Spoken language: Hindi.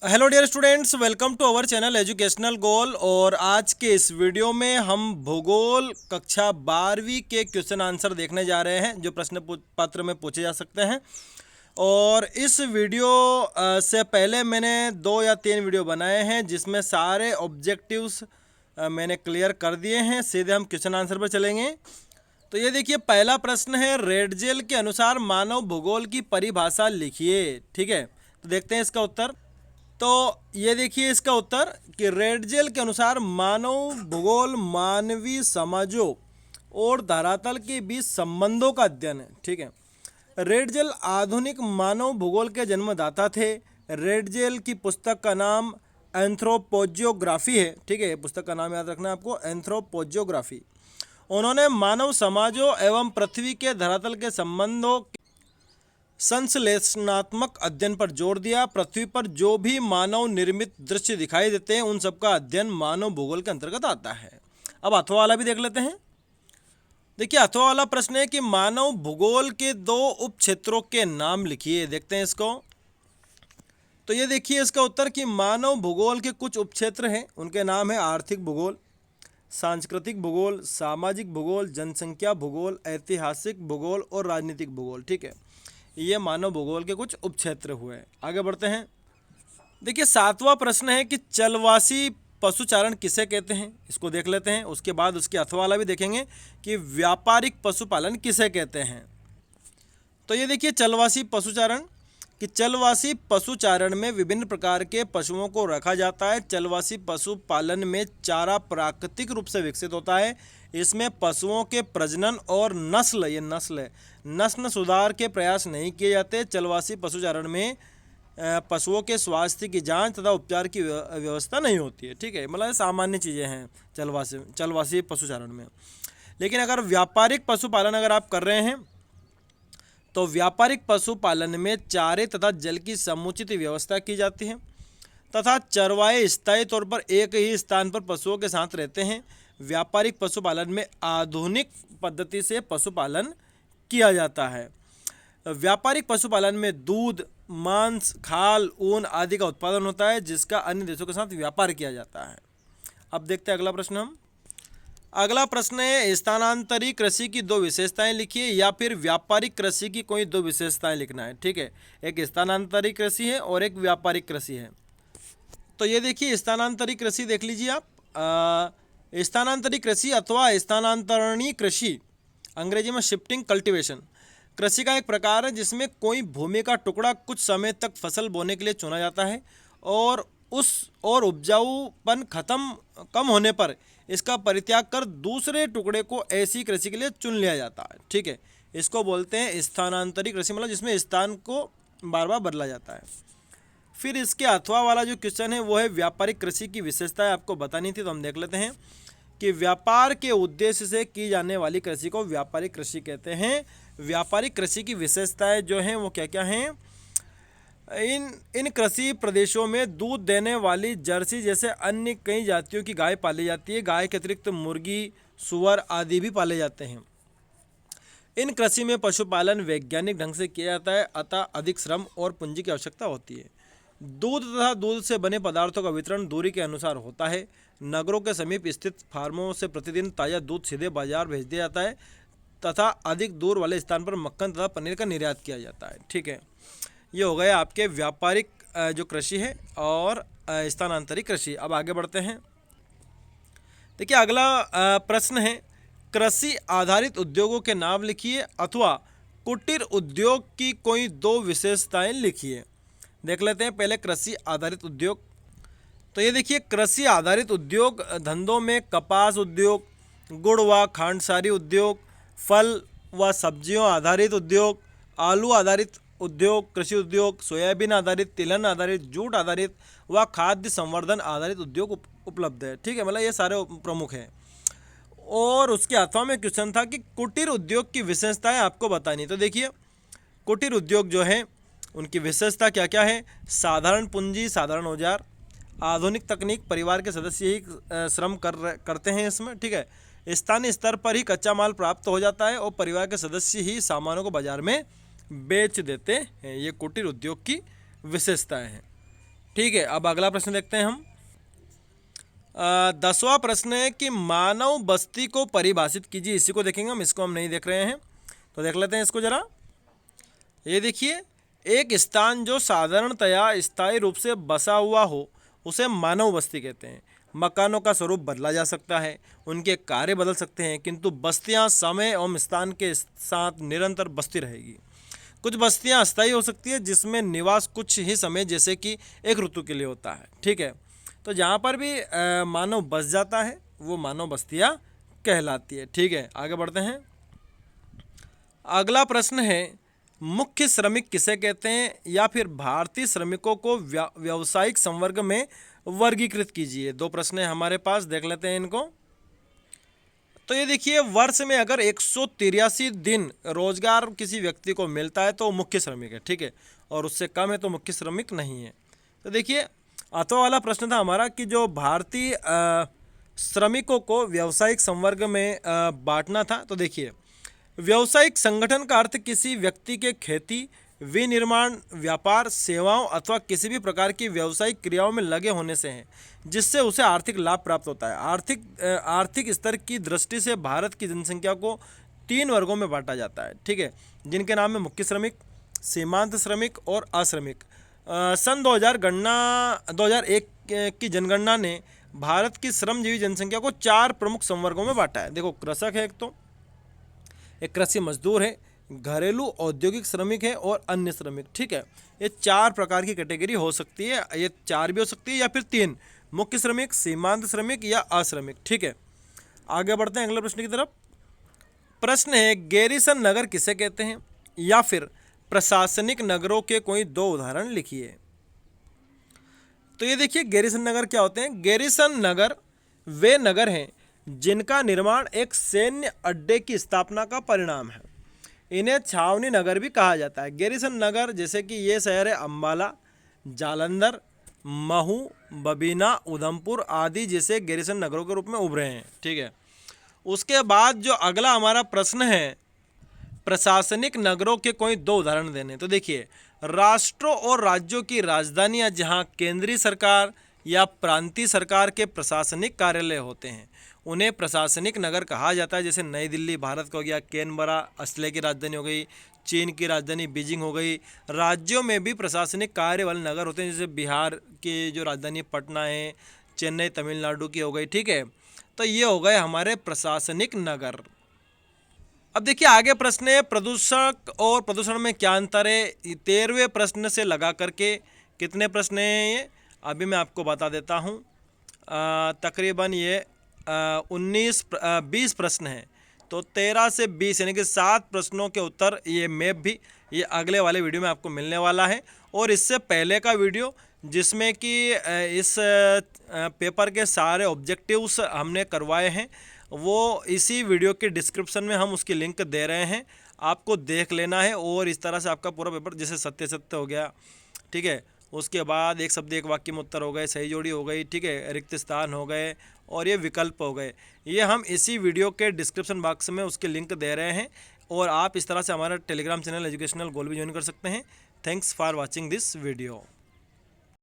Hello dear students, welcome to our channel educational goal. और आज के इस वीडियो में हम भूगोल कक्षा 12वीं के क्वेश्चन आंसर देखने जा रहे हैं जो प्रश्न पत्र में पूछे जा सकते हैं। और इस वीडियो से पहले मैंने 2 या 3 वीडियो बनाए हैं जिसमें सारे ऑब्जेक्टिव्स मैंने क्लियर कर दिए हैं। सीधे हम क्वेश्चन आंसर पर चलेंगे। तो ये देखिए, पहला प्रश्न है, रेडजेल के अनुसार मानव भूगोल की परिभाषा लिखिए। ठीक है, तो देखते हैं इसका उत्तर। तो ये देखिए इसका उत्तर कि रेडजेल के अनुसार मानव भूगोल मानवीय समाजों और धरातल के बीच संबंधों का अध्ययन है। ठीक है, रेडजेल आधुनिक मानव भूगोल के जन्मदाता थे। रेडजेल की पुस्तक का नाम एंथ्रोपोजियोग्राफी है। ठीक है, पुस्तक का नाम याद रखना है आपको, एंथ्रोपोजियोग्राफी। उन्होंने मानव समाजों एवं पृथ्वी के धरातल के संबंधों संश्लेषणात्मक अध्ययन पर जोर दिया। पृथ्वी पर जो भी मानव निर्मित दृश्य दिखाई देते हैं उन सबका अध्ययन मानव भूगोल के अंतर्गत आता है। अब अथवा वाला भी देख लेते हैं। देखिए, अथवा वाला प्रश्न है कि मानव भूगोल के 2 उप क्षेत्रों के नाम लिखिए। देखते हैं इसको। तो ये देखिए इसका उत्तर कि मानव भूगोल के कुछ उपक्षेत्र हैं, उनके नाम है आर्थिक भूगोल, सांस्कृतिक भूगोल, सामाजिक भूगोल, जनसंख्या भूगोल, ऐतिहासिक भूगोल और राजनीतिक भूगोल। ठीक है, ये मानव भूगोल के कुछ उपक्षेत्र हुए। आगे बढ़ते हैं। देखिए, 7वां प्रश्न है कि चलवासी पशुचारण किसे कहते हैं, इसको देख लेते हैं। उसके बाद उसके अथवा वाला भी देखेंगे कि व्यापारिक पशुपालन किसे कहते हैं। तो ये देखिए चलवासी पशुचारण, कि चलवासी पशुचारण में विभिन्न प्रकार के पशुओं को रखा जाता है। चलवासी पशुपालन में चारा प्राकृतिक रूप से विकसित होता है। इसमें पशुओं के प्रजनन और नस्ल, ये नस्ल है, नस्ल सुधार के प्रयास नहीं किए जाते। चलवासी पशुचारण में पशुओं के स्वास्थ्य की जांच तथा उपचार की व्यवस्था नहीं होती है। ठीक है, मतलब सामान्य चीज़ें हैं चलवासी पशुचारण में। लेकिन अगर व्यापारिक पशुपालन अगर आप कर रहे हैं तो व्यापारिक पशुपालन में चारे तथा जल की समुचित व्यवस्था की जाती है तथा चरवाहे स्थायी तौर पर एक ही स्थान पर पशुओं के साथ रहते हैं। व्यापारिक पशुपालन में आधुनिक पद्धति से पशुपालन किया जाता है। व्यापारिक पशुपालन में दूध, मांस, खाल, ऊन आदि का उत्पादन होता है जिसका अन्य देशों के साथ व्यापार किया जाता है। अब देखते हैं अगला प्रश्न हम। अगला प्रश्न है, स्थानांतरी कृषि की 2 विशेषताएं लिखिए, या फिर व्यापारिक कृषि की कोई 2 विशेषताएं लिखना है। ठीक है, एक स्थानांतरी कृषि है और एक व्यापारिक कृषि है। तो ये देखिए स्थानांतरी कृषि देख लीजिए आप। स्थानांतरी कृषि अथवा स्थानांतरणी कृषि, अंग्रेजी में शिफ्टिंग कल्टीवेशन, कृषि का एक प्रकार है जिसमें कोई भूमि का टुकड़ा कुछ समय तक फसल बोने के लिए चुना जाता है और उपजाऊपन कम होने पर इसका परित्याग कर दूसरे टुकड़े को ऐसी कृषि के लिए चुन लिया जाता है। ठीक है, इसको बोलते हैं स्थानांतरी कृषि, मतलब जिसमें स्थान को बार बार बदला जाता है। फिर इसके अथवा वाला जो क्वेश्चन है वो है व्यापारिक कृषि की विशेषताएं आपको बतानी थी, तो हम देख लेते हैं कि व्यापार के उद्देश्य से की जाने वाली कृषि को व्यापारिक कृषि कहते हैं। व्यापारिक कृषि की विशेषताएं जो हैं वो क्या क्या हैं। इन कृषि प्रदेशों में दूध देने वाली जर्सी जैसे अन्य कई जातियों की गाय पाली जाती है। गाय के अतिरिक्त मुर्गी, सुअर आदि भी पाले जाते हैं। इन कृषि में पशुपालन वैज्ञानिक ढंग से किया जाता है, अतः अधिक श्रम और पूंजी की आवश्यकता होती है। दूध तथा दूध से बने पदार्थों का वितरण दूरी के अनुसार होता है। नगरों के समीप स्थित फार्मों से प्रतिदिन ताज़ा दूध सीधे बाजार भेज दिया जाता है तथा अधिक दूर वाले स्थान पर मक्खन तथा पनीर का निर्यात किया जाता है। ठीक है, ये हो गए आपके व्यापारिक जो कृषि है और स्थानांतरित कृषि। अब आगे बढ़ते हैं। देखिए, अगला प्रश्न है, कृषि आधारित उद्योगों के नाम लिखिए अथवा कुटीर उद्योग की कोई 2 विशेषताएं लिखिए। देख लेते हैं पहले कृषि आधारित उद्योग। तो ये देखिए, कृषि आधारित उद्योग धंधों में कपास उद्योग, गुड़ व खांडसारी उद्योग, फल व सब्जियों आधारित उद्योग, आलू आधारित उद्योग, कृषि उद्योग, सोयाबीन आधारित, तिलहन आधारित, जूट आधारित व खाद्य संवर्धन आधारित उद्योग उपलब्ध है। ठीक है, मतलब ये सारे प्रमुख हैं। और उसके अथवा में क्वेश्चन था कि कुटीर उद्योग की विशेषताएं आपको बतानी। तो देखिए, कुटीर उद्योग जो है उनकी विशेषता क्या क्या है। साधारण पूंजी, साधारण औजार, आधुनिक तकनीक, परिवार के सदस्य ही श्रम करते हैं इसमें। ठीक है, स्थानीय स्तर पर ही कच्चा माल प्राप्त हो जाता है और परिवार के सदस्य ही सामानों को बाजार में बेच देते हैं। ये कुटीर उद्योग की विशेषताएं हैं। ठीक है, अब अगला प्रश्न देखते हैं हम। 10वां प्रश्न है कि मानव बस्ती को परिभाषित कीजिए। इसी को देखेंगे हम, इसको हम नहीं देख रहे हैं, तो देख लेते हैं इसको जरा। ये देखिए, एक स्थान जो साधारणतया स्थायी रूप से बसा हुआ हो उसे मानव बस्ती कहते हैं। मकानों का स्वरूप बदला जा सकता है, उनके कार्य बदल सकते हैं, किंतु बस्तियां समय एवं स्थान के साथ निरंतर बसती रहेगी। कुछ बस्तियां अस्थायी हो सकती है जिसमें निवास कुछ ही समय जैसे कि एक ऋतु के लिए होता है। ठीक है, तो जहाँ पर भी मानव बस जाता है वो मानव बस्तियां कहलाती है। ठीक है, आगे बढ़ते हैं। अगला प्रश्न है, मुख्य श्रमिक किसे कहते हैं, या फिर भारतीय श्रमिकों को व्यावसायिक संवर्ग में वर्गीकृत कीजिए। दो प्रश्न है हमारे पास, देख लेते हैं इनको। तो ये देखिए, वर्ष में अगर 183 दिन रोजगार किसी व्यक्ति को मिलता है तो मुख्य श्रमिक है। ठीक है, और उससे कम है तो मुख्य श्रमिक नहीं है। तो देखिए, अथवा वाला प्रश्न था हमारा कि जो भारतीय श्रमिकों को व्यावसायिक संवर्ग में बांटना था। तो देखिए, व्यावसायिक संगठन का अर्थ किसी व्यक्ति के खेती, विनिर्माण, व्यापार, सेवाओं अथवा किसी भी प्रकार की व्यावसायिक क्रियाओं में लगे होने से है, जिससे उसे आर्थिक लाभ प्राप्त होता है। आर्थिक स्तर की दृष्टि से भारत की जनसंख्या को 3 वर्गों में बांटा जाता है। ठीक है, जिनके नाम है मुख्य श्रमिक, सीमांत श्रमिक और अश्रमिक। सन 2001 की जनगणना ने भारत की श्रमजीवी जनसंख्या को 4 प्रमुख संवर्गों में बांटा है। देखो, कृषक है एक कृषि मजदूर है, घरेलू औद्योगिक श्रमिक है और अन्य श्रमिक। ठीक है, ये 4 प्रकार की कैटेगरी हो सकती है। ये 4 भी हो सकती है या फिर 3, मुख्य श्रमिक, सीमांत श्रमिक या अश्रमिक। ठीक है, आगे बढ़ते हैं अगले प्रश्न की तरफ। प्रश्न है, गैरिसन नगर किसे कहते हैं, या फिर प्रशासनिक नगरों के कोई 2 उदाहरण लिखिए। तो ये देखिए, गैरिसन नगर क्या होते हैं। गैरिसन नगर वे नगर हैं जिनका निर्माण एक सैन्य अड्डे की स्थापना का परिणाम है। इन्हें छावनी नगर भी कहा जाता है। गैरिसन नगर जैसे कि ये शहर है अम्बाला, जालंधर, महू, बबीना, उधमपुर आदि जैसे गैरिसन नगरों के रूप में उभरे हैं। ठीक है, उसके बाद जो अगला हमारा प्रश्न है, प्रशासनिक नगरों के कोई 2 उदाहरण देने। तो देखिए, राष्ट्रों और राज्यों की राजधानियां जहां केंद्रीय सरकार या प्रांतीय सरकार के प्रशासनिक कार्यालय होते हैं उन्हें प्रशासनिक नगर कहा जाता है। जैसे नई दिल्ली भारत का हो गया, कैनबरा ऑस्ट्रेलिया की राजधानी हो गई, चीन की राजधानी बीजिंग हो गई। राज्यों में भी प्रशासनिक कार्य वाले नगर होते हैं, जैसे बिहार की जो राजधानी पटना है, चेन्नई तमिलनाडु की हो गई। ठीक है, तो ये हो गए हमारे प्रशासनिक नगर। अब देखिए, आगे प्रश्न है, प्रदूषक और प्रदूषण में क्या अंतर है। 13वें प्रश्न से लगा करके कितने प्रश्न हैं ये अभी मैं आपको बता देता हूँ। तकरीबन ये 20 प्रश्न हैं। तो 13 से 20 यानी कि 7 प्रश्नों के उत्तर ये मैप भी ये अगले वाले वीडियो में आपको मिलने वाला है। और इससे पहले का वीडियो जिसमें कि इस पेपर के सारे ऑब्जेक्टिव्स हमने करवाए हैं, वो इसी वीडियो के डिस्क्रिप्शन में हम उसकी लिंक दे रहे हैं, आपको देख लेना है। और इस तरह से आपका पूरा पेपर, जैसे सत्य सत्य हो गया, ठीक है, उसके बाद एक शब्द एक वाक्य में उत्तर हो गए, सही जोड़ी हो गई, ठीक है, रिक्त स्थान हो गए और ये विकल्प हो गए, ये हम इसी वीडियो के डिस्क्रिप्शन बॉक्स में उसके लिंक दे रहे हैं। और आप इस तरह से हमारा टेलीग्राम चैनल एजुकेशनल गोल भी ज्वाइन कर सकते हैं। Thanks for watching this video.